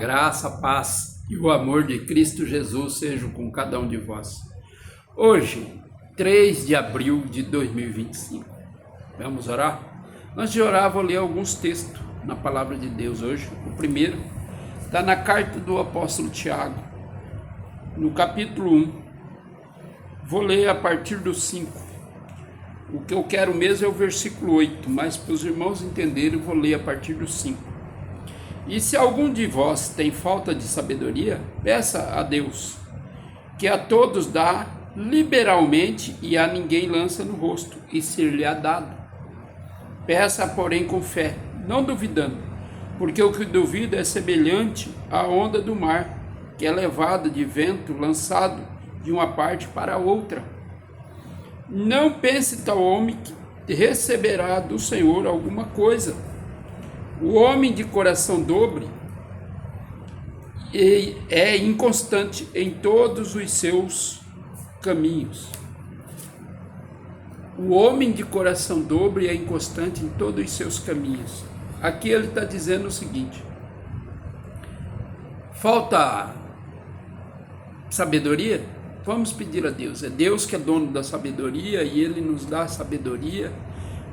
graça, a paz e o amor de Cristo Jesus sejam com cada um de vós. Hoje, 3 de abril de 2025. Vamos orar? Antes de orar, vou ler alguns textos na palavra de Deus hoje. O primeiro está na carta do apóstolo Tiago, no capítulo 1. Vou ler a partir do 5. O que eu quero mesmo é o versículo 8, mas para os irmãos entenderem, eu vou ler a partir do 5. E se algum de vós tem falta de sabedoria, peça a Deus, que a todos dá liberalmente e a ninguém lança no rosto, e ser-lhe-á dado. Peça, porém, com fé, não duvidando, porque o que duvida é semelhante à onda do mar, que é levada de vento, lançado de uma parte para outra. Não pense tal homem que receberá do Senhor alguma coisa. O homem de coração dobre é inconstante em todos os seus caminhos. O homem de coração dobre é inconstante em todos os seus caminhos. Aqui ele está dizendo o seguinte: falta sabedoria? Vamos pedir a Deus. É Deus que é dono da sabedoria e Ele nos dá a sabedoria.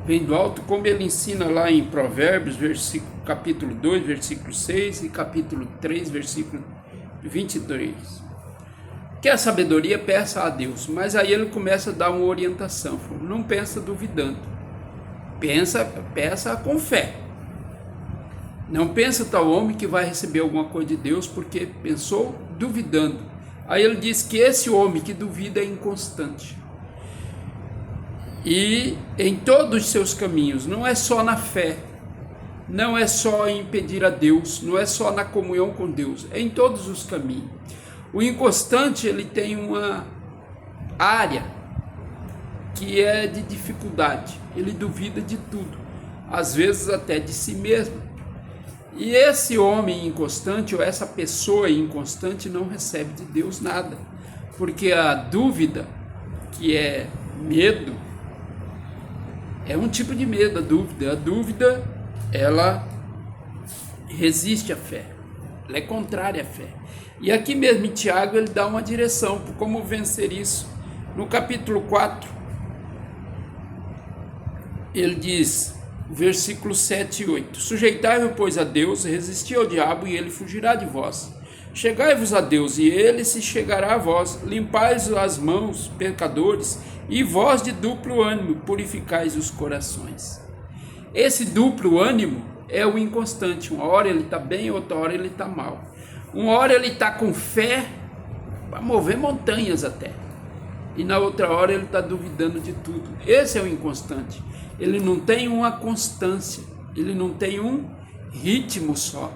Vem do alto, como Ele ensina lá em Provérbios, capítulo 2, versículo 6 e capítulo 3, versículo 23. Que a sabedoria peça a Deus, mas aí Ele começa a dar uma orientação. Não pensa duvidando. Peça com fé. Não pensa tal homem que vai receber alguma coisa de Deus porque pensou duvidando. Aí ele diz que esse homem que duvida é inconstante. E em todos os seus caminhos, não é só na fé, não é só em pedir a Deus, não é só na comunhão com Deus, é em todos os caminhos. O inconstante, ele tem uma área que é de dificuldade, ele duvida de tudo, às vezes até de si mesmo. E esse homem inconstante, ou essa pessoa inconstante, não recebe de Deus nada, porque a dúvida, que é medo, é um tipo de medo, a dúvida, ela resiste à fé, ela é contrária à fé. E aqui mesmo em Tiago ele dá uma direção por como vencer isso. No capítulo 4, ele diz, versículos 7 e 8, sujeitai-vos, pois, a Deus, resisti ao diabo e ele fugirá de vós. Chegai-vos a Deus e ele se chegará a vós. Limpais as mãos, pecadores, e vós de duplo ânimo, purificais os corações. Esse duplo ânimo é o inconstante. Uma hora ele está bem, outra hora ele está mal. Uma hora ele está com fé para mover montanhas até. E na outra hora ele está duvidando de tudo. Esse é o inconstante. Ele não tem uma constância, ele não tem um ritmo só.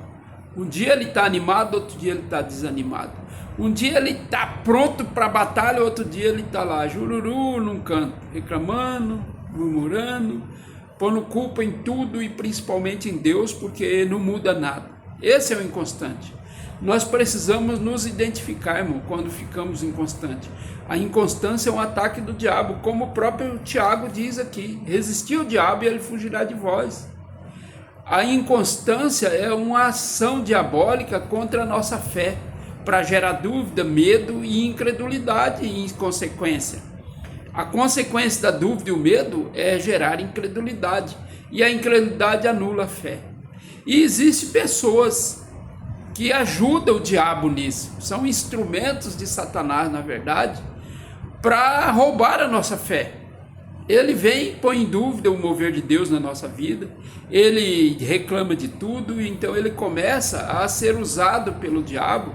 Um dia ele está animado, outro dia ele está desanimado. Um dia ele está pronto para a batalha, outro dia ele está lá, jururu, num canto, reclamando, murmurando, pondo culpa em tudo e principalmente em Deus, porque não muda nada. Esse é o inconstante. Nós precisamos nos identificar, irmão, quando ficamos inconstantes. A inconstância é um ataque do diabo, como o próprio Tiago diz aqui: resistir ao diabo e ele fugirá de vós. A inconstância é uma ação diabólica contra a nossa fé, para gerar dúvida, medo e incredulidade em consequência. A consequência da dúvida e o medo é gerar incredulidade, e a incredulidade anula a fé. E existem pessoas que ajudam o diabo nisso, são instrumentos de Satanás, na verdade, para roubar a nossa fé. Ele vem e põe em dúvida o mover de Deus na nossa vida, ele reclama de tudo, então ele começa a ser usado pelo diabo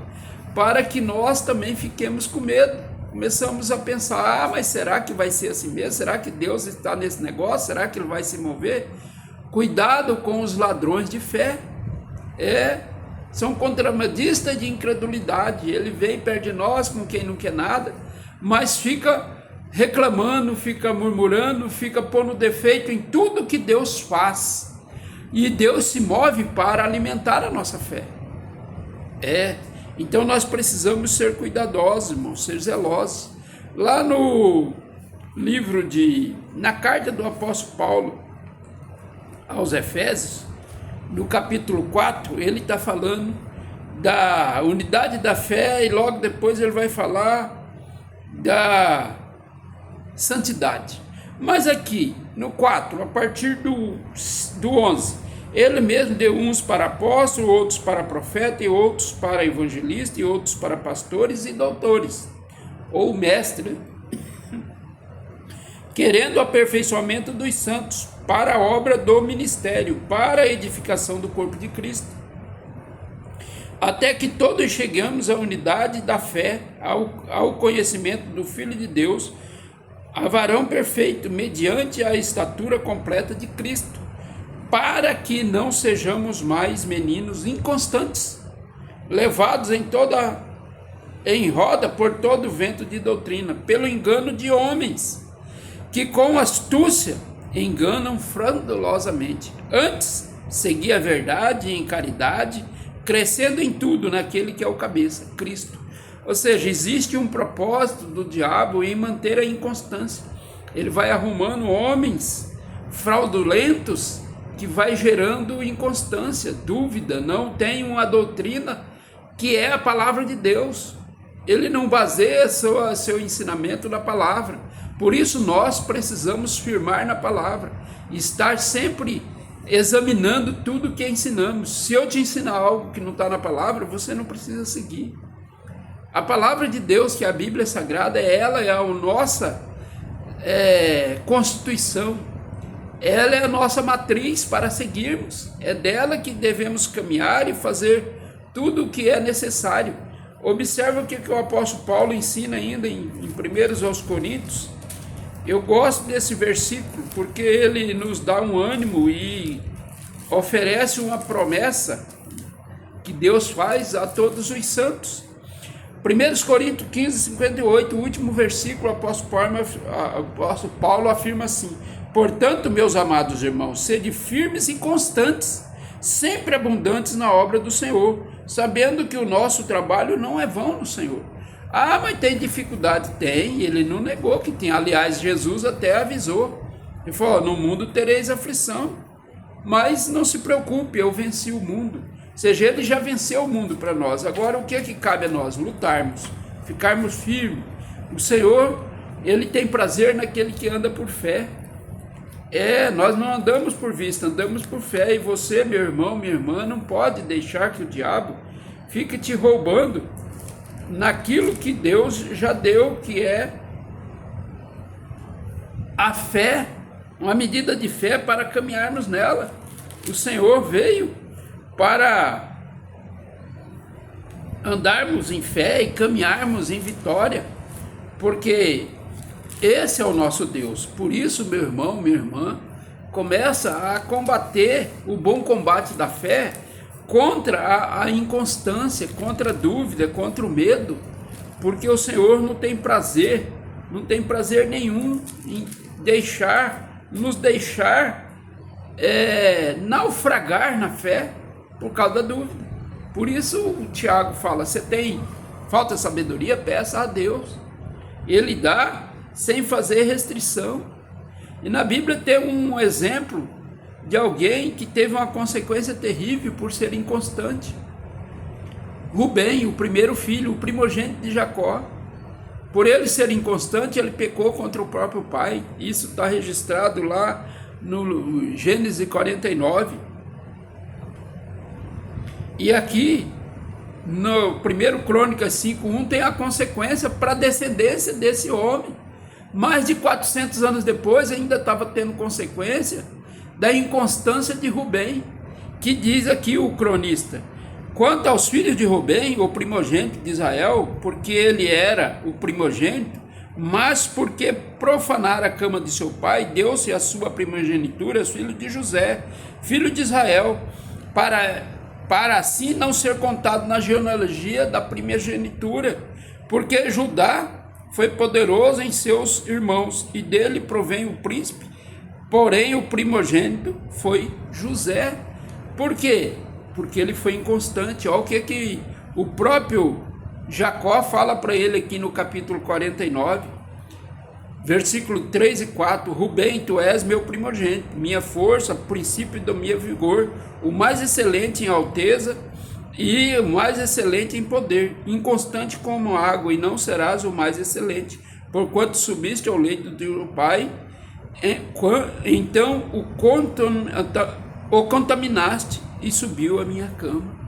para que nós também fiquemos com medo. Começamos a pensar, mas será que vai ser assim mesmo? Será que Deus está nesse negócio? Será que ele vai se mover? Cuidado com os ladrões de fé, são contrabandistas de incredulidade. Ele vem perto de nós com quem não quer nada, mas fica reclamando, fica murmurando, fica pondo defeito em tudo que Deus faz. E Deus se move para alimentar a nossa fé. Então nós precisamos ser cuidadosos, irmãos, ser zelosos. Lá no livro na carta do apóstolo Paulo aos Efésios, no capítulo 4, ele está falando da unidade da fé e logo depois ele vai falar da santidade. Mas aqui, no 4, a partir do 11, ele mesmo deu uns para apóstolos, outros para profeta, e outros para evangelista, e outros para pastores e doutores, ou mestre, querendo o aperfeiçoamento dos santos, para a obra do ministério, para a edificação do corpo de Cristo, até que todos chegamos à unidade da fé, ao conhecimento do Filho de Deus, a varão perfeito, mediante a estatura completa de Cristo, para que não sejamos mais meninos inconstantes, levados em roda por todo vento de doutrina, pelo engano de homens, que com astúcia enganam fraudulosamente. Antes, segui a verdade em caridade, crescendo em tudo naquele que é o cabeça, Cristo. Ou seja, existe um propósito do diabo em manter a inconstância. Ele vai arrumando homens fraudulentos que vai gerando inconstância, dúvida, não tem uma doutrina que é a palavra de Deus. Ele não baseia seu ensinamento na palavra. Por isso nós precisamos firmar na palavra, estar sempre examinando tudo que ensinamos. Se eu te ensinar algo que não está na palavra, você não precisa seguir. A palavra de Deus, que é a Bíblia Sagrada, ela é a nossa constituição, ela é a nossa matriz para seguirmos, é dela que devemos caminhar e fazer tudo o que é necessário. Observa o que o apóstolo Paulo ensina ainda em 1 aos Coríntios. Eu gosto desse versículo porque ele nos dá um ânimo e oferece uma promessa que Deus faz a todos os santos. 1 Coríntios 15, 58, o último versículo, o apóstolo Paulo afirma assim: portanto, meus amados irmãos, sede firmes e constantes, sempre abundantes na obra do Senhor, sabendo que o nosso trabalho não é vão no Senhor. Ah, mas tem dificuldade? Tem, ele não negou que tem. Aliás, Jesus até avisou. Ele falou: no mundo tereis aflição, mas não se preocupe, eu venci o mundo. Ou seja, ele já venceu o mundo para nós. Agora o que é que cabe a nós? Lutarmos, ficarmos firmes. O Senhor, ele tem prazer naquele que anda por fé. Nós não andamos por vista, andamos por fé. E você, meu irmão, minha irmã, não pode deixar que o diabo fique te roubando naquilo que Deus já deu, que é a fé, uma medida de fé para caminharmos nela. O Senhor veio para andarmos em fé e caminharmos em vitória, porque esse é o nosso Deus. Por isso, meu irmão, minha irmã, começa a combater o bom combate da fé contra a inconstância, contra a dúvida, contra o medo, porque o Senhor não tem prazer nenhum em nos deixar naufragar na fé por causa da dúvida. Por isso o Tiago fala: falta sabedoria, peça a Deus, Ele dá sem fazer restrição. E na Bíblia tem um exemplo de alguém que teve uma consequência terrível por ser inconstante. Rubem, o primeiro filho, o primogênito de Jacó, por ele ser inconstante, ele pecou contra o próprio pai. Isso está registrado lá no Gênesis 49. E aqui, no 1 Crônicas 5:1, tem a consequência para a descendência desse homem. Mais de 400 anos depois, ainda estava tendo consequência da inconstância de Rubem, que diz aqui o cronista: quanto aos filhos de Rubem, o primogênito de Israel, porque ele era o primogênito, mas porque profanara a cama de seu pai, deu-se a sua primogenitura aos filhos de José, filho de Israel, para assim não ser contado na genealogia da primogenitura, porque Judá foi poderoso em seus irmãos, e dele provém o príncipe, porém o primogênito foi José. Por quê? Porque ele foi inconstante. Olha o que o próprio Jacó fala para ele aqui no capítulo 49, versículo 3 e 4: Rubem, tu és meu primogênito, minha força, princípio do meu vigor, o mais excelente em alteza e o mais excelente em poder, inconstante como água, e não serás o mais excelente, porquanto subiste ao leito do teu pai, então o contaminaste e subiu a minha cama.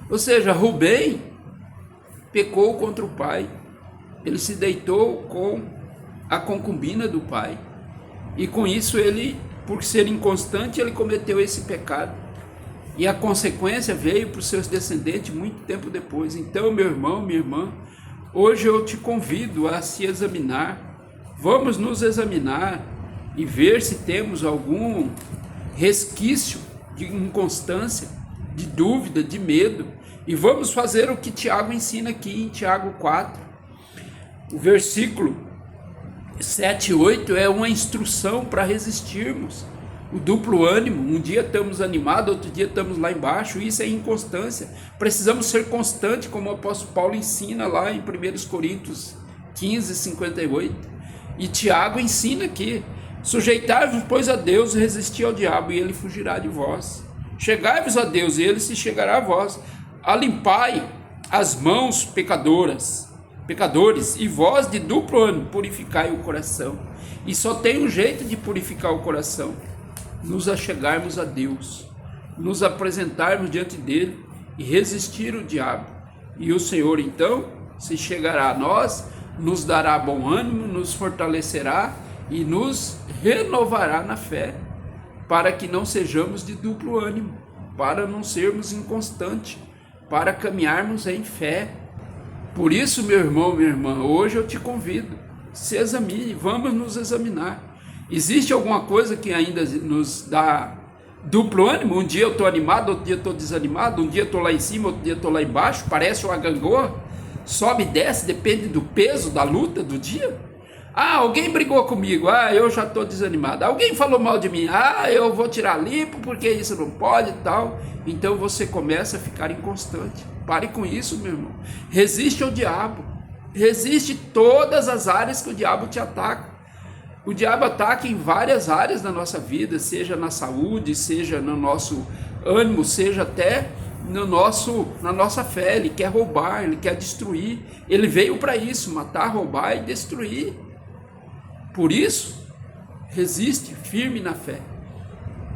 Ou seja, Rubem pecou contra o pai, ele se deitou com a concubina do pai, e com isso ele, por ser inconstante, ele cometeu esse pecado, e a consequência veio para os seus descendentes muito tempo depois. Então, meu irmão, minha irmã, hoje eu te convido a se examinar, vamos nos examinar e ver se temos algum resquício de inconstância, de dúvida, de medo, e vamos fazer o que Tiago ensina aqui em Tiago 4. O versículo 7 e 8 é uma instrução para resistirmos o duplo ânimo. Um dia estamos animados, outro dia estamos lá embaixo. Isso é inconstância. Precisamos ser constantes, como o apóstolo Paulo ensina lá em 1 Coríntios 15, 58. E Tiago ensina aqui: sujeitai-vos, pois, a Deus, e resisti ao diabo, e ele fugirá de vós. Chegai-vos a Deus, e ele se chegará a vós. Alimpai as mãos pecadores, e vós de duplo ânimo purificai o coração. E só tem um jeito de purificar o coração: nos achegarmos a Deus, nos apresentarmos diante dele e resistir o diabo. E o Senhor então se chegará a nós, nos dará bom ânimo, nos fortalecerá e nos renovará na fé, para que não sejamos de duplo ânimo, para não sermos inconstantes, para caminharmos em fé. Por isso, meu irmão, minha irmã, hoje eu te convido, se examine, vamos nos examinar. Existe alguma coisa que ainda nos dá duplo ânimo? Um dia eu estou animado, outro dia eu estou desanimado, um dia eu estou lá em cima, outro dia eu estou lá embaixo, parece uma gangorra, sobe e desce, depende do peso da luta do dia. Alguém brigou comigo, eu já estou desanimado. Alguém falou mal de mim, eu vou tirar limpo porque isso não pode e tal. Então você começa a ficar inconstante. Pare com isso, meu irmão. Resiste ao diabo. Resiste todas as áreas que o diabo te ataca. O diabo ataca em várias áreas da nossa vida, seja na saúde, seja no nosso ânimo, seja até na nossa fé. Ele quer roubar, ele quer destruir. Ele veio para isso, matar, roubar e destruir. Por isso, resiste firme na fé,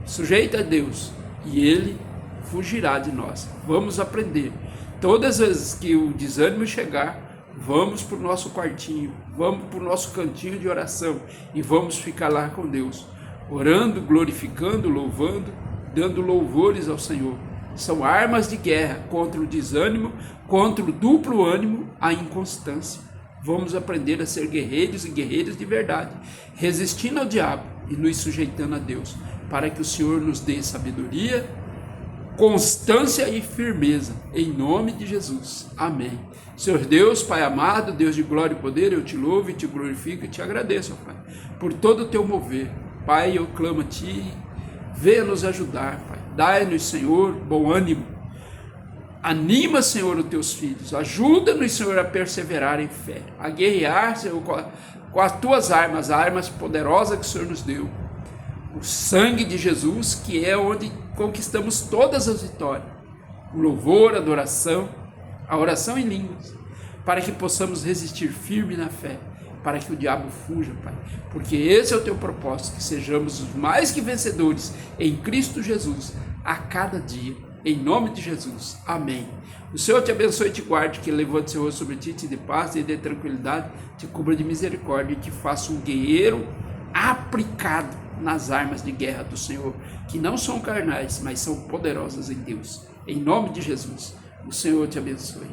sujeita a Deus, e ele fugirá de nós. Vamos aprender. Todas as vezes que o desânimo chegar, vamos para o nosso quartinho, vamos para o nosso cantinho de oração e vamos ficar lá com Deus, orando, glorificando, louvando, dando louvores ao Senhor. São armas de guerra contra o desânimo, contra o duplo ânimo, a inconstância. Vamos aprender a ser guerreiros e guerreiras de verdade, resistindo ao diabo e nos sujeitando a Deus, para que o Senhor nos dê sabedoria, constância e firmeza, em nome de Jesus. Amém. Senhor Deus, Pai amado, Deus de glória e poder, eu te louvo e te glorifico e te agradeço, Pai, por todo o teu mover. Pai, eu clamo a Ti, venha nos ajudar, Pai. Dai-nos, Senhor, bom ânimo. Anima, Senhor, os teus filhos. Ajuda-nos, Senhor, a perseverar em fé, a guerrear, Senhor, com as tuas armas poderosas que o Senhor nos deu. O sangue de Jesus, que é onde conquistamos todas as vitórias. O louvor, a adoração, a oração em línguas, para que possamos resistir firme na fé, para que o diabo fuja, Pai. Porque esse é o teu propósito, que sejamos os mais que vencedores em Cristo Jesus, a cada dia. Em nome de Jesus. Amém. O Senhor te abençoe e te guarde, que levante seu rosto sobre ti, te dê paz e dê tranquilidade, te cubra de misericórdia e te faça um guerreiro aplicado nas armas de guerra do Senhor, que não são carnais, mas são poderosas em Deus. Em nome de Jesus. O Senhor te abençoe.